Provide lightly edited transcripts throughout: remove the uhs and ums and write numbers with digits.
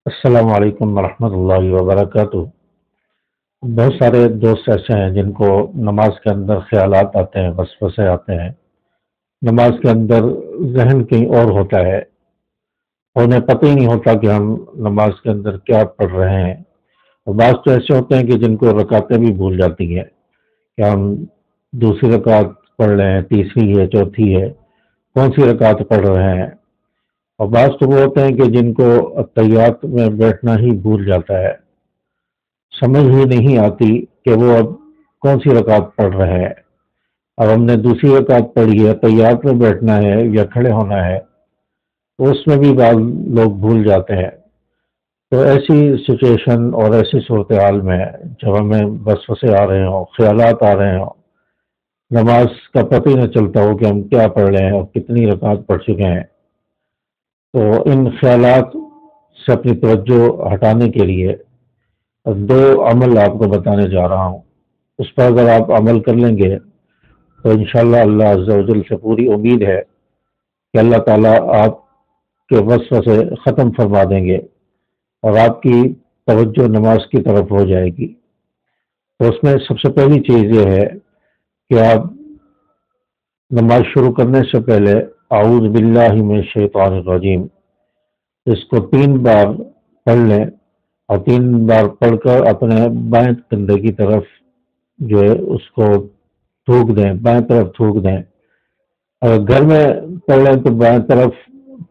السلام علیکم ورحمۃ اللہ وبرکاتہ۔ بہت سارے دوست ایسے ہیں جن کو نماز کے اندر خیالات آتے ہیں، وسوسے آتے ہیں، نماز کے اندر ذہن کہیں اور ہوتا ہے، انہیں پتہ ہی نہیں ہوتا کہ ہم نماز کے اندر کیا پڑھ رہے ہیں۔ اور بعض تو ایسے ہوتے ہیں کہ جن کو رکعتیں بھی بھول جاتی ہیں کہ ہم دوسری رکعت پڑھ رہے ہیں، تیسری ہے، چوتھی ہے، کون سی رکعت پڑھ رہے ہیں۔ اور بعض تو وہ ہوتے ہیں کہ جن کو اتحیات میں بیٹھنا ہی بھول جاتا ہے، سمجھ ہی نہیں آتی کہ وہ اب کون سی رکعت پڑھ رہے ہیں۔ اب ہم نے دوسری رکعت پڑھی ہے، اتحیات میں بیٹھنا ہے یا کھڑے ہونا ہے، تو اس میں بھی بعض لوگ بھول جاتے ہیں۔ تو ایسی سچویشن اور ایسی صورتحال میں جب ہمیں وسوسے آ رہے ہوں، خیالات آ رہے ہوں، نماز کا پتہ ہی نہ چلتا ہو کہ ہم کیا پڑھ رہے ہیں اور کتنی رکعت پڑھ چکے ہیں، تو ان خیالات سے اپنی توجہ ہٹانے کے لیے دو عمل آپ کو بتانے جا رہا ہوں۔ اس پر اگر آپ عمل کر لیں گے تو انشاءاللہ اللہ عز و جل سے پوری امید ہے کہ اللہ تعالیٰ آپ کے وسوسے ختم فرما دیں گے اور آپ کی توجہ نماز کی طرف ہو جائے گی۔ تو اس میں سب سے پہلی چیز یہ ہے کہ آپ نماز شروع کرنے سے پہلے اعوذ باللہ من الشیطان الرجیم اس کو 3 بار پڑھ لیں، اور 3 بار پڑھ کر اپنے بائیں کندھے کی طرف جو ہے اس کو تھوک دیں، بائیں طرف تھوک دیں۔ اگر گھر میں پڑھ لیں تو بائیں طرف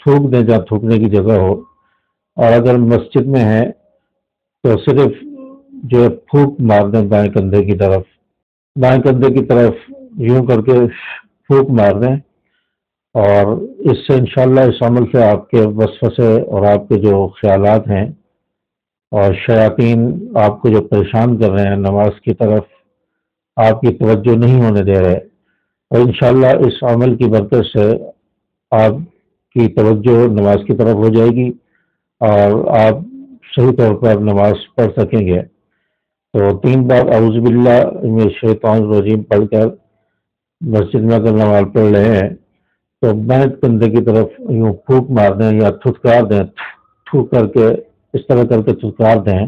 تھوک دیں جہاں تھوکنے کی جگہ ہو، اور اگر مسجد میں ہے تو صرف جو ہے پھونک مار دیں بائیں کندھے کی طرف، بائیں کندھے کی طرف یوں کر کے پھونک مار دیں، اور اس سے انشاءاللہ اس عمل سے آپ کے وسوسے اور آپ کے جو خیالات ہیں اور شیاطین آپ کو جو پریشان کر رہے ہیں نماز کی طرف آپ کی توجہ نہیں ہونے دے رہے، اور انشاءاللہ اس عمل کی برکت سے آپ کی توجہ نماز کی طرف ہو جائے گی اور آپ صحیح طور پر نماز پڑھ سکیں گے۔ تو 3 بار اعوذ باللہ من الشیطان الرجیم پڑھ کر مسجد میں اگر نماز پڑھ رہے ہیں تو بائیں کندھے کی طرف یوں پھونک مار دیں یا تھتکار دیں، تھو کر کے اس طرح کر کے تھتکار دیں،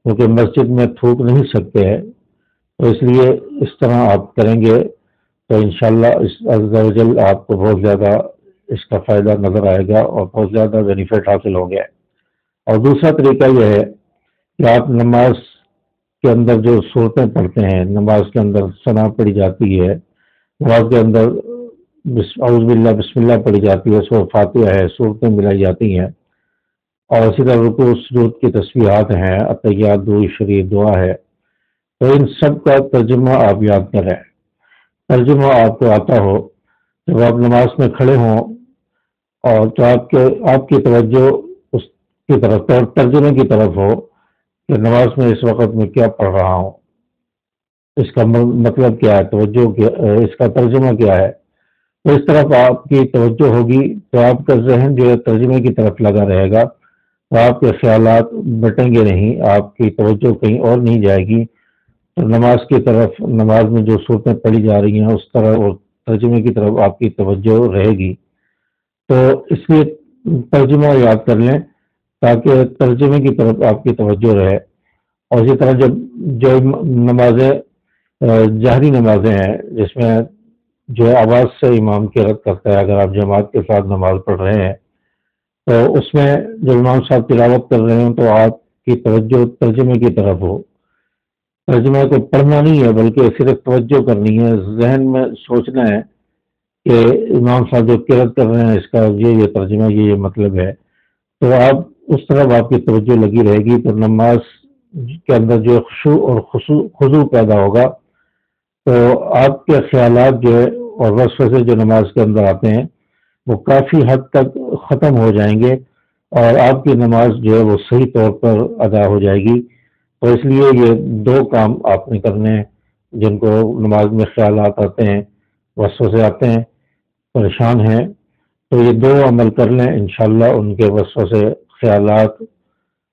کیونکہ مسجد میں تھوک نہیں سکتے ہیں، تو اس لیے اس طرح آپ کریں گے تو انشاءاللہ اس عز و جل آپ کو بہت زیادہ اس کا فائدہ نظر آئے گا اور بہت زیادہ بینیفٹ حاصل ہوں گے۔ اور دوسرا طریقہ یہ ہے کہ آپ نماز کے اندر جو صورتیں پڑھتے ہیں، نماز کے اندر ثنا پڑھی جاتی ہے، نماز کے اندر اعوذ باللہ بسم اللہ پڑھی جاتی ہے، سورۃ فاتحہ ہے، صورتیں ملائی جاتی ہیں، اور اسی طرح رکوع سجود کی تسبیحات ہیں، اتحیات، درود شریف، دعا ہے، تو ان سب کا ترجمہ آپ یاد کریں۔ ترجمہ آپ کو آتا ہو، جب آپ نماز میں کھڑے ہوں اور تو آپ کی توجہ اس کی طرف ترجمے کی طرف ہو کہ نماز میں اس وقت میں کیا پڑھ رہا ہوں، اس کا مطلب کیا ہے، توجہ کیا، اس کا ترجمہ کیا ہے، تو اس طرف آپ کی توجہ ہوگی تو آپ کا ذہن جو ہے ترجمے کی طرف لگا رہے گا، تو آپ کے خیالات بٹیں گے نہیں، آپ کی توجہ کہیں اور نہیں جائے گی، تو نماز کی طرف، نماز میں جو صورتیں پڑھی جا رہی ہیں اس طرح اور ترجمے کی طرف آپ کی توجہ رہے گی۔ تو اس لیے ترجمہ یاد کر لیں تاکہ ترجمے کی طرف آپ کی توجہ رہے۔ اور اسی طرح جو نمازیں جہری نمازیں ہیں جس میں جو ہے آواز سے امام قرات کرتا ہے، اگر آپ جماعت کے ساتھ نماز پڑھ رہے ہیں تو اس میں جب امام صاحب تلاوت کر رہے ہوں تو آپ کی توجہ ترجمے کی طرف ہو، ترجمے کو پڑھنا نہیں ہے بلکہ صرف توجہ کرنی ہے، ذہن میں سوچنا ہے کہ امام صاحب جو قرات کر رہے ہیں اس کا یہ ترجمہ، یہ مطلب ہے، تو آپ اس طرف آپ کی توجہ لگی رہے گی، تو نماز کے اندر جو خشوع اور خضوع پیدا ہوگا، تو آپ کے خیالات جو ہے اور وسوسے جو نماز کے اندر آتے ہیں وہ کافی حد تک ختم ہو جائیں گے، اور آپ کی نماز جو ہے وہ صحیح طور پر ادا ہو جائے گی۔ تو اس لیے یہ 2 کام آپ نے کرنے ہیں، جن کو نماز میں خیالات آتے ہیں، وسوسے آتے ہیں، پریشان ہیں، تو یہ 2 عمل کر لیں، انشاءاللہ ان کے وسوسے، خیالات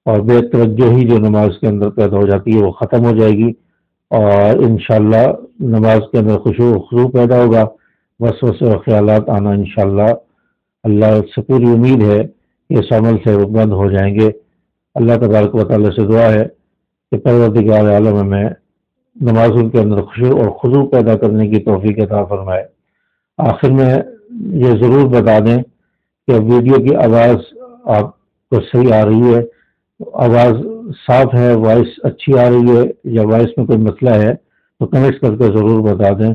اور بے توجہی جو نماز کے اندر پیدا ہو جاتی ہے وہ ختم ہو جائے گی، اور انشاءاللہ نماز کے اندر خشوع و خضوع پیدا ہوگا، وسوسے اور خیالات آنا انشاءاللہ اللہ سے پوری امید ہے کہ اس عمل سے وہ بند ہو جائیں گے۔ اللہ تبارک و تعالیٰ سے دعا ہے کہ پروردگار عالم میں نمازوں کے اندر خشوع اور خضوع پیدا کرنے کی توفیق عطا فرمائے۔ آخر میں یہ ضرور بتا دیں کہ ویڈیو کی آواز آپ کو صحیح آ رہی ہے، آواز صاف ہے، وائس اچھی آ رہی ہے یا وائس میں کوئی مسئلہ ہے تو کمنٹس کر کے ضرور بتا دیں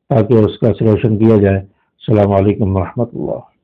تاکہ اس کا سلیوشن کیا جائے۔ السلام علیکم ورحمۃ اللہ۔